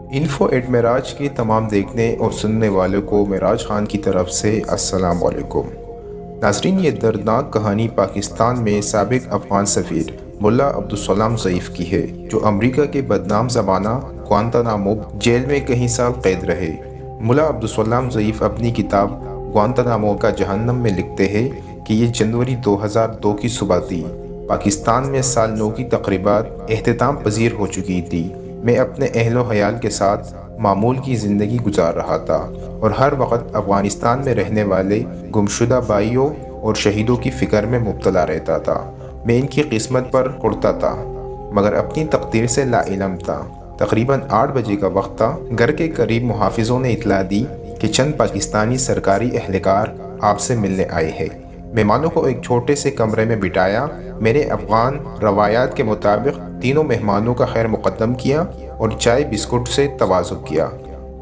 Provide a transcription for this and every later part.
Info at معراج کے تمام دیکھنے اور سننے والوں کو معراج خان کی طرف سے السلام علیکم۔ ناظرین، یہ دردناک کہانی پاکستان میں سابق افغان سفیر ملا عبدالسلام ضعیف کی ہے، جو امریکہ کے بدنام زمانہ گوانتانامو جیل میں کئی سال قید رہے۔ ملا عبدالسلام ضعیف اپنی کتاب گوانتانامو کا جہنم میں لکھتے ہیں کہ یہ جنوری 2002 کی صبح تھی۔ پاکستان میں سال 9 کی تقریبات اختتام پذیر ہو چکی تھی۔ میں اپنے اہل و عیال کے ساتھ معمول کی زندگی گزار رہا تھا اور ہر وقت افغانستان میں رہنے والے گمشدہ بھائیوں اور شہیدوں کی فکر میں مبتلا رہتا تھا۔ میں ان کی قسمت پر اڑتا تھا مگر اپنی تقدیر سے لا علم تھا۔ تقریباً 8 بجے کا وقت تھا۔ گھر کے قریب محافظوں نے اطلاع دی کہ چند پاکستانی سرکاری اہلکار آپ سے ملنے آئے ہیں۔ مہمانوں کو ایک چھوٹے سے کمرے میں بٹھایا۔ میں نے افغان روایات کے مطابق تینوں مہمانوں کا خیر مقدم کیا اور چائے بسکٹ سے تواضع کیا۔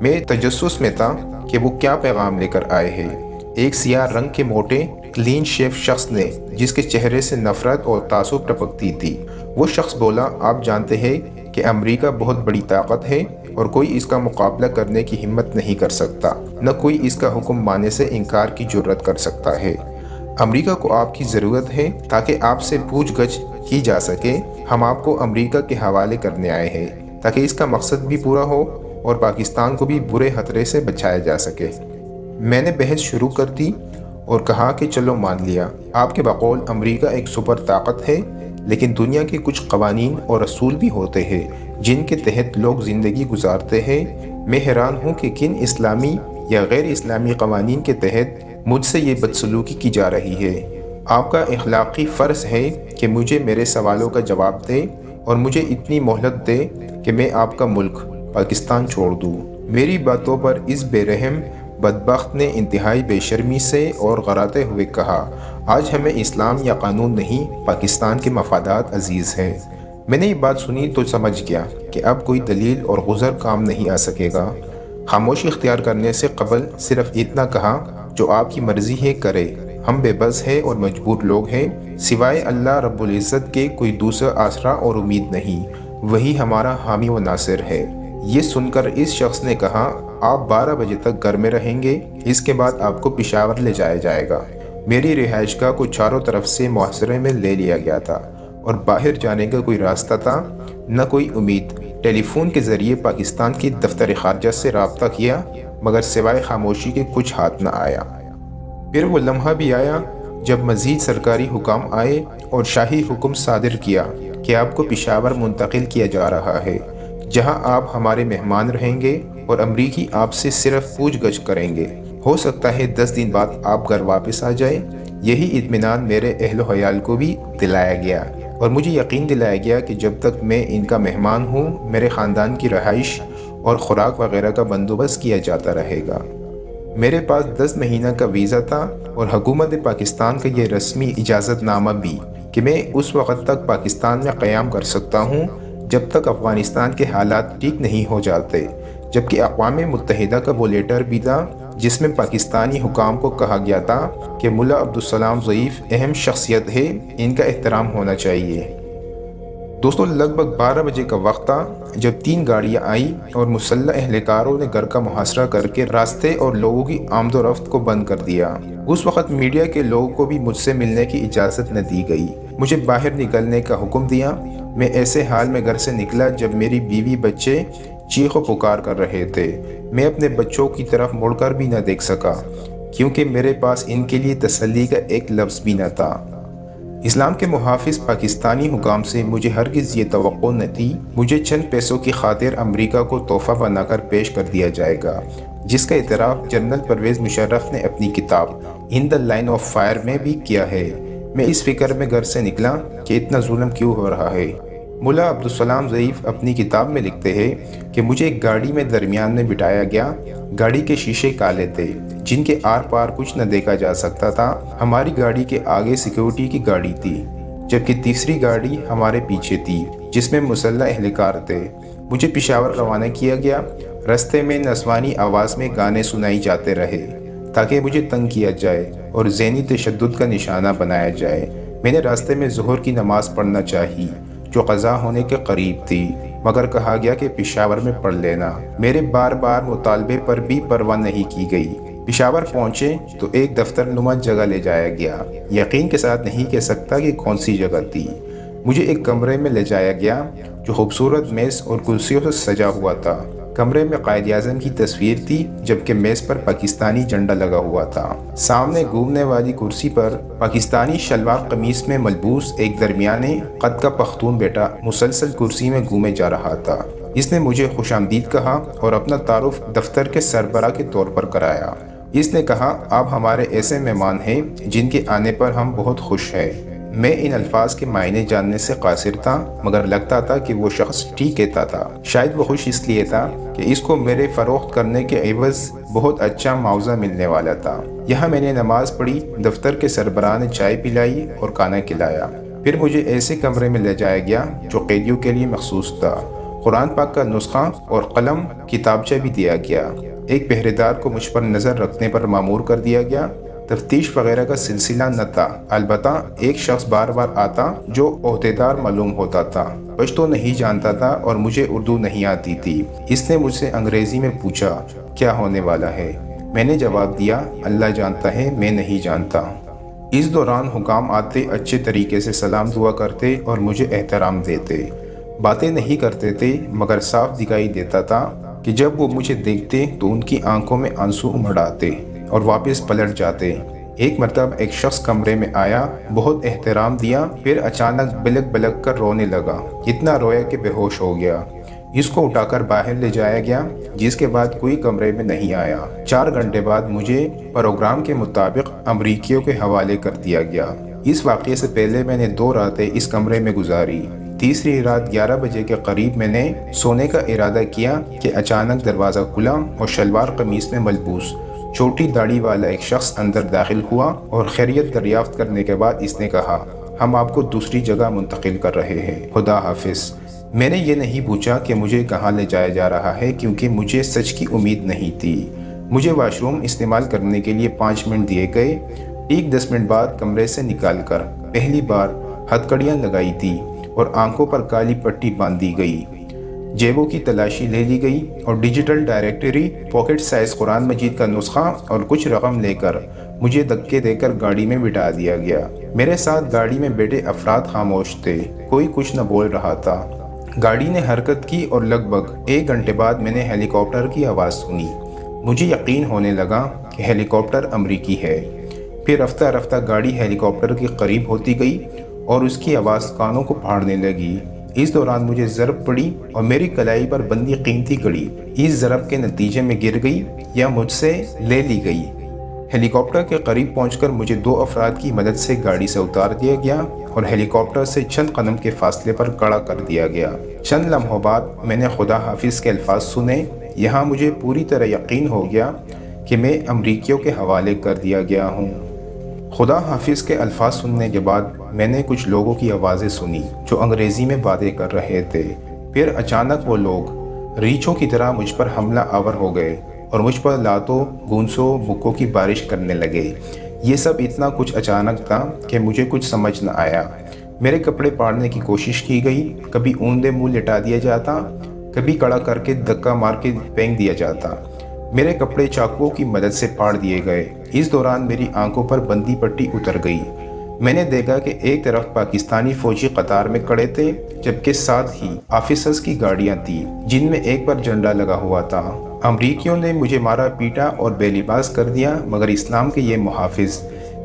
میں تجسس میں تھا کہ وہ کیا پیغام لے کر آئے ہیں۔ ایک سیاہ رنگ کے موٹے کلین شیف شخص نے، جس کے چہرے سے نفرت اور تعصب ٹپکتی تھی، وہ شخص بولا، آپ جانتے ہیں کہ امریکہ بہت بڑی طاقت ہے اور کوئی اس کا مقابلہ کرنے کی ہمت نہیں کر سکتا، نہ کوئی اس کا حکم ماننے سے انکار کی جرات کر سکتا ہے۔ امریکہ کو آپ کی ضرورت ہے تاکہ آپ سے پوچھ گچھ کی جا سکے۔ ہم آپ کو امریکہ کے حوالے کرنے آئے ہیں تاکہ اس کا مقصد بھی پورا ہو اور پاکستان کو بھی برے خطرے سے بچایا جا سکے۔ میں نے بحث شروع کر دی اور کہا کہ چلو مان لیا، آپ کے بقول امریکہ ایک سپر طاقت ہے، لیکن دنیا کے کچھ قوانین اور اصول بھی ہوتے ہیں جن کے تحت لوگ زندگی گزارتے ہیں۔ میں حیران ہوں کہ کن اسلامی یا غیر اسلامی قوانین کے تحت مجھ سے یہ بدسلوکی کی جا رہی ہے۔ آپ کا اخلاقی فرض ہے کہ مجھے میرے سوالوں کا جواب دے اور مجھے اتنی مہلت دے کہ میں آپ کا ملک پاکستان چھوڑ دوں۔ میری باتوں پر اس بے رحم بدبخت نے انتہائی بے شرمی سے اور غراتے ہوئے کہا، آج ہمیں اسلام یا قانون نہیں، پاکستان کے مفادات عزیز ہیں۔ میں نے یہ بات سنی تو سمجھ گیا کہ اب کوئی دلیل اور عذر کام نہیں آ سکے گا۔ خاموشی اختیار کرنے سے قبل صرف اتنا کہا، جو آپ کی مرضی ہے کرے، ہم بے بس ہیں اور مجبور لوگ ہیں، سوائے اللہ رب العزت کے کوئی دوسرا آسرا اور امید نہیں، وہی ہمارا حامی و ناصر ہے۔ یہ سن کر اس شخص نے کہا، آپ 12 بجے تک گھر میں رہیں گے، اس کے بعد آپ کو پشاور لے جایا جائے گا۔ میری رہائش گاہ کو چاروں طرف سے محاصرے میں لے لیا گیا تھا اور باہر جانے کا کوئی راستہ تھا، نہ کوئی امید۔ ٹیلی فون کے ذریعے پاکستان کی دفتر خارجہ سے رابطہ کیا مگر سوائے خاموشی کے کچھ ہاتھ نہ آیا۔ پھر وہ لمحہ بھی آیا جب مزید سرکاری حکام آئے اور شاہی حکم صادر کیا کہ آپ کو پشاور منتقل کیا جا رہا ہے، جہاں آپ ہمارے مہمان رہیں گے اور امریکی آپ سے صرف پوچھ گچھ کریں گے۔ ہو سکتا ہے 10 دن بعد آپ گھر واپس آ جائیں۔ یہی اطمینان میرے اہل و عیال کو بھی دلایا گیا اور مجھے یقین دلایا گیا کہ جب تک میں ان کا مہمان ہوں، میرے خاندان کی رہائش اور خوراک وغیرہ کا بندوبست کیا جاتا رہے گا۔ میرے پاس 10 مہینہ کا ویزا تھا اور حکومت پاکستان کا یہ رسمی اجازت نامہ بھی کہ میں اس وقت تک پاکستان میں قیام کر سکتا ہوں جب تک افغانستان کے حالات ٹھیک نہیں ہو جاتے، جبکہ اقوام متحدہ کا وہ لیٹر بھی تھا جس میں پاکستانی حکام کو کہا گیا تھا کہ ملا عبدالسلام ضعیف اہم شخصیت ہے، ان کا احترام ہونا چاہیے۔ دوستوں، لگ بھگ 12 بجے کا وقت تھا جب 3 گاڑیاں آئیں اور مسلح اہلکاروں نے گھر کا محاصرہ کر کے راستے اور لوگوں کی آمد و رفت کو بند کر دیا۔ اس وقت میڈیا کے لوگوں کو بھی مجھ سے ملنے کی اجازت نہ دی گئی۔ مجھے باہر نکلنے کا حکم دیا۔ میں ایسے حال میں گھر سے نکلا جب میری بیوی بچے چیخ و پکار کر رہے تھے۔ میں اپنے بچوں کی طرف مڑ کر بھی نہ دیکھ سکا کیونکہ میرے پاس ان کے لیے تسلی کا ایک لفظ بھی نہ تھا۔ اسلام کے محافظ پاکستانی حکام سے مجھے ہرگز یہ توقع نہ تھی مجھے چند پیسوں کی خاطر امریکہ کو تحفہ بنا کر پیش کر دیا جائے گا، جس کا اعتراف جنرل پرویز مشرف نے اپنی کتاب ان دی لائن آف فائر میں بھی کیا ہے۔ میں اس فکر میں گھر سے نکلا کہ اتنا ظلم کیوں ہو رہا ہے۔ ملا عبدالسلام ضعیف اپنی کتاب میں لکھتے ہیں کہ مجھے ایک گاڑی میں درمیان میں بٹھایا گیا۔ گاڑی کے شیشے کالے تھے جن کے آر پار کچھ نہ دیکھا جا سکتا تھا۔ ہماری گاڑی کے آگے سیکیورٹی کی گاڑی تھی، جبکہ تیسری گاڑی ہمارے پیچھے تھی جس میں مسلح اہلکار تھے۔ مجھے پشاور روانہ کیا گیا۔ رستے میں نسوانی آواز میں گانے سنائی جاتے رہے تاکہ مجھے تنگ کیا جائے اور ذہنی تشدد کا نشانہ بنایا جائے۔ میں نے راستے میں ظہر کی نماز پڑھنا چاہی جو قضا ہونے کے قریب تھی۔ مگر کہا گیا کہ پشاور میں پڑھ لینا۔ میرے بار بار مطالبے پر بھی پرواہ نہیں کی گئی۔ پشاور پہنچے تو ایک دفتر نما جگہ لے جایا گیا۔ یقین کے ساتھ نہیں کہہ سکتا کہ کون سی جگہ تھی۔ مجھے ایک کمرے میں لے جایا گیا جو خوبصورت میز اور کرسیوں سے سجا ہوا تھا۔ کمرے میں قائد اعظم کی تصویر تھی جبکہ میز پر پاکستانی جھنڈا لگا ہوا تھا۔ سامنے گھومنے والی کرسی پر پاکستانی شلوار قمیص میں ملبوس ایک درمیانے قد کا پختون بیٹا مسلسل کرسی میں گھومے جا رہا تھا۔ اس نے مجھے خوش آمدید کہا اور اپنا تعارف دفتر کے سربراہ کے طور پر کرایا۔ اس نے کہا، آپ ہمارے ایسے مہمان ہیں جن کے آنے پر ہم بہت خوش ہیں۔ میں ان الفاظ کے معنی جاننے سے قاصر تھا، مگر لگتا تھا کہ وہ شخص ٹھیک کہتا تھا۔ شاید وہ خوش اس لیے تھا کہ اس کو میرے فروخت کرنے کے عوض بہت اچھا معاوضہ ملنے والا تھا۔ یہاں میں نے نماز پڑھی، دفتر کے سربراہ نے چائے پلائی اور کھانا کھلایا۔ پھر مجھے ایسے کمرے میں لے جایا گیا جو قیدیوں کے لیے مخصوص تھا۔ قرآن پاک کا نسخہ اور قلم کتابچہ بھی دیا گیا۔ ایک پہرے دار کو مجھ پر نظر رکھنے پر مامور کر دیا گیا۔ تفتیش وغیرہ کا سلسلہ نہ تھا، البتہ ایک شخص بار بار آتا جو عہدیدار معلوم ہوتا تھا۔ پشتو نہیں جانتا تھا اور مجھے اردو نہیں آتی تھی۔ اس نے مجھ سے انگریزی میں پوچھا، کیا ہونے والا ہے؟ میں نے جواب دیا، اللہ جانتا ہے، میں نہیں جانتا۔ اس دوران حکام آتے، اچھے طریقے سے سلام دعا کرتے اور مجھے احترام دیتے۔ باتیں نہیں کرتے تھے، مگر صاف دکھائی دیتا تھا کہ جب وہ مجھے دیکھتے تو ان کی آنکھوں میں آنسو امڑ آتے اور واپس پلٹ جاتے۔ ایک مرتبہ ایک شخص کمرے میں آیا، بہت احترام دیا، پھر اچانک بلک بلک کر رونے لگا۔ اتنا رویا کہ بے ہوش ہو گیا۔ اس کو اٹھا کر باہر لے جایا گیا، جس کے بعد کوئی کمرے میں نہیں آیا۔ 4 گھنٹے بعد مجھے پروگرام کے مطابق امریکیوں کے حوالے کر دیا گیا۔ اس واقعے سے پہلے میں نے 2 راتیں اس کمرے میں گزاری۔ تیسری رات 11 بجے کے قریب میں نے سونے کا ارادہ کیا کہ اچانک دروازہ کھلا اور شلوار قمیص میں ملبوس چھوٹی داڑھی والا ایک شخص اندر داخل ہوا اور خیریت دریافت کرنے کے بعد اس نے کہا، ہم آپ کو دوسری جگہ منتقل کر رہے ہیں، خدا حافظ۔ میں نے یہ نہیں پوچھا کہ مجھے کہاں لے جایا جا رہا ہے کیونکہ مجھے سچ کی امید نہیں تھی۔ مجھے واش روم استعمال کرنے کے لیے 5 منٹ دیے گئے۔ ٹھیک 10 منٹ بعد کمرے سے نکال کر پہلی بار ہتھکڑیاں لگائی تھی اور آنکھوں پر کالی پٹی باندھ دی گئی۔ جیبوں کی تلاشی لے لی گئی اور ڈیجیٹل ڈائریکٹری، پاکٹ سائز قرآن مجید کا نسخہ اور کچھ رقم لے کر مجھے دھکے دے کر گاڑی میں بٹھا دیا گیا۔ میرے ساتھ گاڑی میں بیٹھے افراد خاموش تھے، کوئی کچھ نہ بول رہا تھا۔ گاڑی نے حرکت کی اور لگ بھگ 1 گھنٹے بعد میں نے ہیلی کاپٹر کی آواز سنی۔ مجھے یقین ہونے لگا کہ ہیلی کاپٹر امریکی ہے۔ پھر رفتہ رفتہ گاڑی ہیلی کاپٹر کے قریب ہوتی گئی اور اس کی آواز کانوں کو پھاڑنے لگی۔ اس دوران مجھے ضرب پڑی اور میری کلائی پر بندھی قیمتی گھڑی اس ضرب کے نتیجے میں گر گئی یا مجھ سے لے لی گئی۔ ہیلی کاپٹر کے قریب پہنچ کر مجھے 2 افراد کی مدد سے گاڑی سے اتار دیا گیا اور ہیلی کاپٹر سے چند قدم کے فاصلے پر کھڑا کر دیا گیا۔ چند لمحوں بعد میں نے خدا حافظ کے الفاظ سنے۔ یہاں مجھے پوری طرح یقین ہو گیا کہ میں امریکیوں کے حوالے کر دیا گیا ہوں۔ خدا حافظ کے الفاظ سننے کے بعد میں نے کچھ لوگوں کی آوازیں سنی جو انگریزی میں باتیں کر رہے تھے۔ پھر اچانک وہ لوگ ریچھوں کی طرح مجھ پر حملہ آور ہو گئے اور مجھ پر لاتوں، گونسوں، مکوں کی بارش کرنے لگے۔ یہ سب اتنا کچھ اچانک تھا کہ مجھے کچھ سمجھ نہ آیا۔ میرے کپڑے پاڑنے کی کوشش کی گئی، کبھی اوندے منہ لٹا دیا جاتا، کبھی کڑا کر کے دھکا مار کے پھینک دیا جاتا۔ میرے کپڑے چاقوؤں کی مدد سے پاڑ دیے گئے۔ اس دوران میری آنکھوں پر بندھی پٹی اتر گئی۔ میں نے دیکھا کہ ایک طرف پاکستانی فوجی قطار میں کھڑے تھے، جبکہ ساتھ ہی آفیسرز کی گاڑیاں تھیں جن میں ایک پر جھنڈا لگا ہوا تھا۔ امریکیوں نے مجھے مارا پیٹا اور بے لباس کر دیا، مگر اسلام کے یہ محافظ،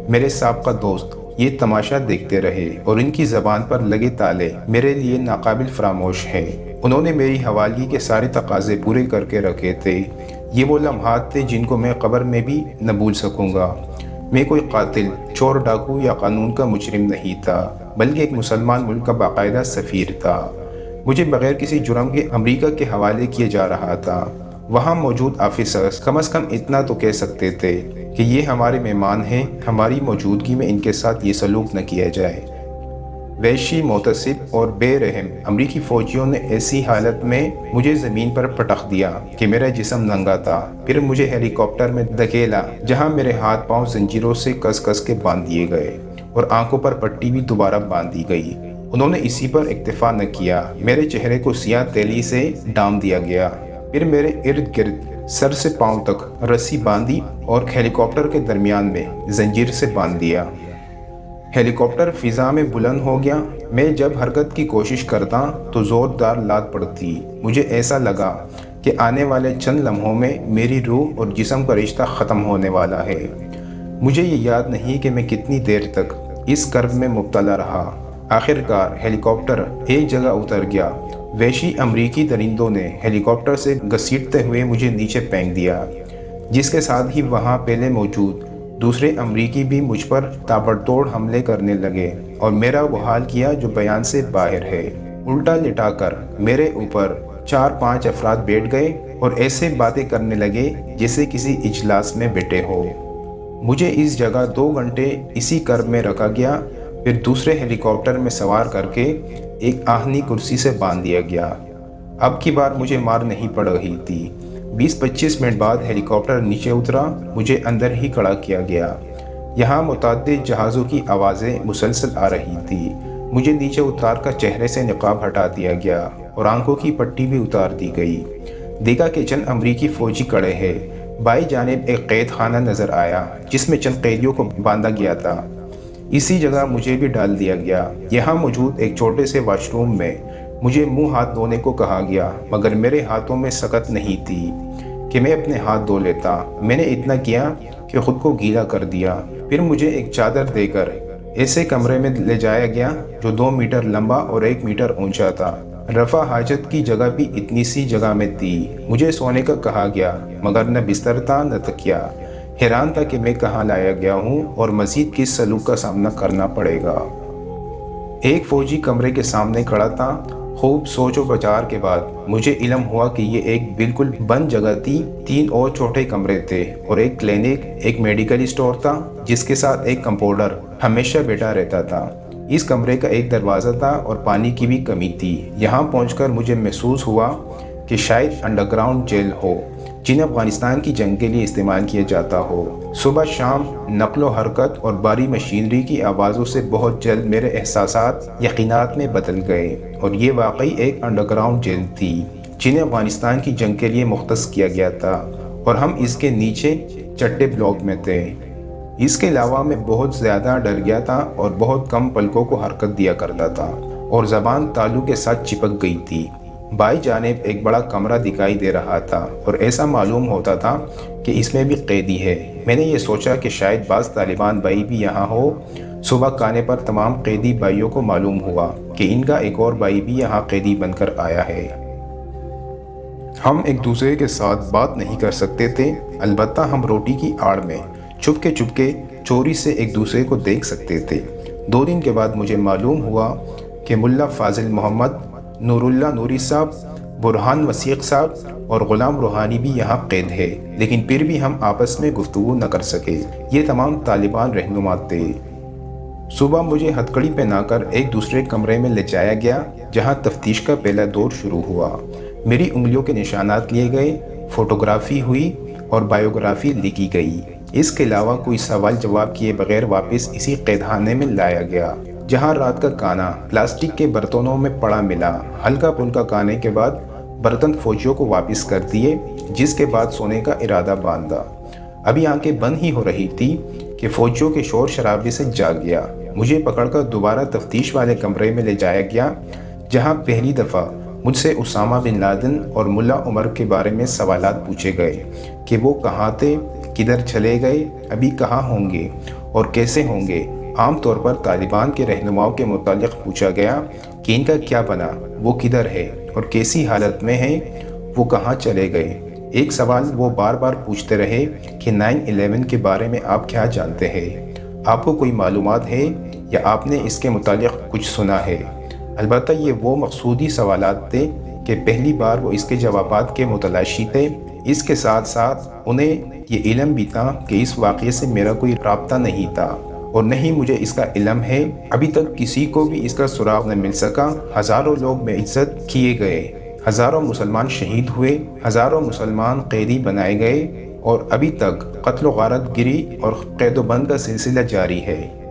میرے سابقہ دوست، یہ تماشا دیکھتے رہے اور ان کی زبان پر لگے تالے میرے لیے ناقابل فراموش ہیں۔ انہوں نے میری حوالگی کے سارے تقاضے پورے کر کے رکھے تھے۔ یہ وہ لمحات تھے جن کو میں قبر میں بھی نہ بھول سکوں گا۔ میں کوئی قاتل، چور، ڈاکو یا قانون کا مجرم نہیں تھا، بلکہ ایک مسلمان ملک کا باقاعدہ سفیر تھا۔ مجھے بغیر کسی جرم کے امریکہ کے حوالے کیا جا رہا تھا۔ وہاں موجود آفیسرز کم از کم اتنا تو کہہ سکتے تھے کہ یہ ہمارے مہمان ہیں، ہماری موجودگی میں ان کے ساتھ یہ سلوک نہ کیا جائے۔ وحشی، مغتصب اور بے رحم امریکی فوجیوں نے ایسی حالت میں مجھے زمین پر پٹخ دیا کہ میرا جسم ننگا تھا۔ پھر مجھے ہیلی کاپٹر میں دھکیلا، جہاں میرے ہاتھ پاؤں زنجیروں سے کس کس کے باندھ دیے گئے اور آنکھوں پر پٹی بھی دوبارہ باندھ دی گئی۔ انہوں نے اسی پر اکتفا نہ کیا، میرے چہرے کو سیاہ تیلی سے ڈام دیا گیا، پھر میرے ارد گرد سر سے پاؤں تک رسی باندھی اور ہیلی کاپٹر کے درمیان میں زنجیر سے باندھ دیا۔ ہیلی کاپٹر فضا میں بلند ہو گیا۔ میں جب حرکت کی کوشش کرتا تو زوردار لات پڑتی۔ مجھے ایسا لگا کہ آنے والے چند لمحوں میں میری روح اور جسم کا رشتہ ختم ہونے والا ہے۔ مجھے یہ یاد نہیں کہ میں کتنی دیر تک اس کرب میں مبتلا رہا۔ آخر کار ہیلی کاپٹر ایک جگہ اتر گیا۔ وحشی امریکی درندوں نے ہیلی کاپٹر سے گھسیٹتے ہوئے مجھے نیچے پھینک دیا، جس کے ساتھ ہی وہاں پہلے موجود دوسرے امریکی بھی مجھ پر تابڑتوڑ حملے کرنے لگے اور میرا وہ حال کیا جو بیان سے باہر ہے۔ الٹا لٹا کر میرے اوپر 4-5 افراد بیٹھ گئے اور ایسے باتیں کرنے لگے جیسے کسی اجلاس میں بیٹھے ہو۔ مجھے اس جگہ 2 گھنٹے اسی کرب میں رکھا گیا، پھر دوسرے ہیلی کاپٹر میں سوار کر کے ایک آہنی کرسی سے باندھ دیا گیا۔ اب کی بار مجھے مار نہیں پڑ رہی تھی۔ 20-25 منٹ بعد ہیلی کاپٹر نیچے اترا، مجھے اندر ہی کھڑا کیا گیا۔ یہاں متعدد جہازوں کی آوازیں مسلسل آ رہی تھی۔ مجھے نیچے اتار کر چہرے سے نقاب ہٹا دیا گیا اور آنکھوں کی پٹی بھی اتار دی گئی۔ دیکھا کہ چند امریکی فوجی کھڑے ہیں۔ بائیں جانب ایک قید خانہ نظر آیا جس میں چند قیدیوں کو باندھا گیا تھا۔ اسی جگہ مجھے بھی ڈال دیا گیا۔ یہاں موجود ایک چھوٹے سے واش روم میں مجھے منہ ہاتھ دھونے کو کہا گیا، مگر میرے ہاتھوں میں سکت نہیں تھی کہ میں اپنے ہاتھ دھو لیتا۔ میں نے اتنا کیا کہ خود کو گیلا کر دیا۔ پھر مجھے ایک چادر دے کر ایسے کمرے میں لے جایا گیا جو 2 میٹر لمبا اور 1 میٹر اونچا تھا۔ رفع حاجت کی جگہ بھی اتنی سی جگہ میں تھی۔ مجھے سونے کا کہا گیا، مگر نہ بستر تھا نہ تکیہ۔ حیران تھا کہ میں کہاں لایا گیا ہوں اور مزید کس سلوک کا سامنا کرنا پڑے گا۔ ایک فوجی کمرے کے سامنے کھڑا تھا۔ خوب سوچ و بچار کے بعد مجھے علم ہوا کہ یہ ایک بالکل بند جگہ تھی۔ 3 اور چھوٹے کمرے تھے اور ایک کلینک، ایک میڈیکل اسٹور تھا جس کے ساتھ ایک کمپاؤنڈر ہمیشہ بیٹھا رہتا تھا۔ اس کمرے کا ایک دروازہ تھا اور پانی کی بھی کمی تھی۔ یہاں پہنچ کر مجھے محسوس ہوا کہ شاید انڈر گراؤنڈ جیل ہو جنہیں افغانستان کی جنگ کے لیے استعمال کیا جاتا ہو۔ صبح شام نقل و حرکت اور بھاری مشینری کی آوازوں سے بہت جلد میرے احساسات یقینات میں بدل گئے اور یہ واقعی ایک انڈر گراؤنڈ جیل تھی جنہیں افغانستان کی جنگ کے لیے مختص کیا گیا تھا، اور ہم اس کے نیچے چٹے بلاک میں تھے۔ اس کے علاوہ میں بہت زیادہ ڈر گیا تھا اور بہت کم پلکوں کو حرکت دیا کرتا تھا اور زبان تالو کے ساتھ چپک گئی تھی۔ بائیں جانب ایک بڑا کمرہ دکھائی دے رہا تھا اور ایسا معلوم ہوتا تھا کہ اس میں بھی قیدی ہے۔ میں نے یہ سوچا کہ شاید بعض طالبان بھائی بھی یہاں ہو۔ صبح کھانے پر تمام قیدی بھائیوں کو معلوم ہوا کہ ان کا ایک اور بھائی بھی یہاں قیدی بن کر آیا ہے۔ ہم ایک دوسرے کے ساتھ بات نہیں کر سکتے تھے، البتہ ہم روٹی کی آڑ میں چھپ کے چوری سے ایک دوسرے کو دیکھ سکتے تھے۔ 2 دن کے بعد مجھے معلوم ہوا کہ ملا فاضل محمد، نور اللہ نوری صاحب، برہان وثیق صاحب اور غلام روحانی بھی یہاں قید ہے، لیکن پھر بھی ہم آپس میں گفتگو نہ کر سکے۔ یہ تمام طالبان رہنما تھے۔ صبح مجھے ہتھکڑی پہنا کر ایک دوسرے کمرے میں لے جایا گیا جہاں تفتیش کا پہلا دور شروع ہوا۔ میری انگلیوں کے نشانات لیے گئے، فوٹوگرافی ہوئی اور بایوگرافی لکھی گئی۔ اس کے علاوہ کوئی سوال جواب کیے بغیر واپس اسی قید خانے میں لایا گیا جہاں رات کا کھانا پلاسٹک کے برتنوں میں پڑا ملا۔ ہلکا پھلکا کھانے کے بعد برتن فوجیوں کو واپس کر دیے، جس کے بعد سونے کا ارادہ باندھا۔ ابھی آنکھیں بند ہی ہو رہی تھی کہ فوجیوں کے شور شرابے سے جاگ گیا۔ مجھے پکڑ کر دوبارہ تفتیش والے کمرے میں لے جایا گیا جہاں پہلی دفعہ مجھ سے اسامہ بن لادن اور ملا عمر کے بارے میں سوالات پوچھے گئے کہ وہ کہاں تھے، کدھر چلے گئے، ابھی کہاں ہوں گے اور کیسے ہوں گے۔ عام طور پر طالبان کے رہنماؤں کے متعلق پوچھا گیا کہ ان کا کیا بنا، وہ کدھر ہے اور کیسی حالت میں ہے، وہ کہاں چلے گئے۔ ایک سوال وہ بار بار پوچھتے رہے کہ 9/11 کے بارے میں آپ کیا جانتے ہیں، آپ کو کوئی معلومات ہے یا آپ نے اس کے متعلق کچھ سنا ہے۔ البتہ یہ وہ مقصودی سوالات تھے کہ پہلی بار وہ اس کے جوابات کے متلاشی تھے۔ اس کے ساتھ ساتھ انہیں یہ علم بھی تھا کہ اس واقعے سے میرا کوئی رابطہ نہیں تھا اور نہ ہی مجھے اس کا علم ہے۔ ابھی تک کسی کو بھی اس کا سراغ نہ مل سکا۔ ہزاروں لوگ بے عزت کیے گئے، ہزاروں مسلمان شہید ہوئے، ہزاروں مسلمان قیدی بنائے گئے اور ابھی تک قتل و غارت گری اور قید و بند کا سلسلہ جاری ہے۔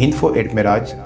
info@miraj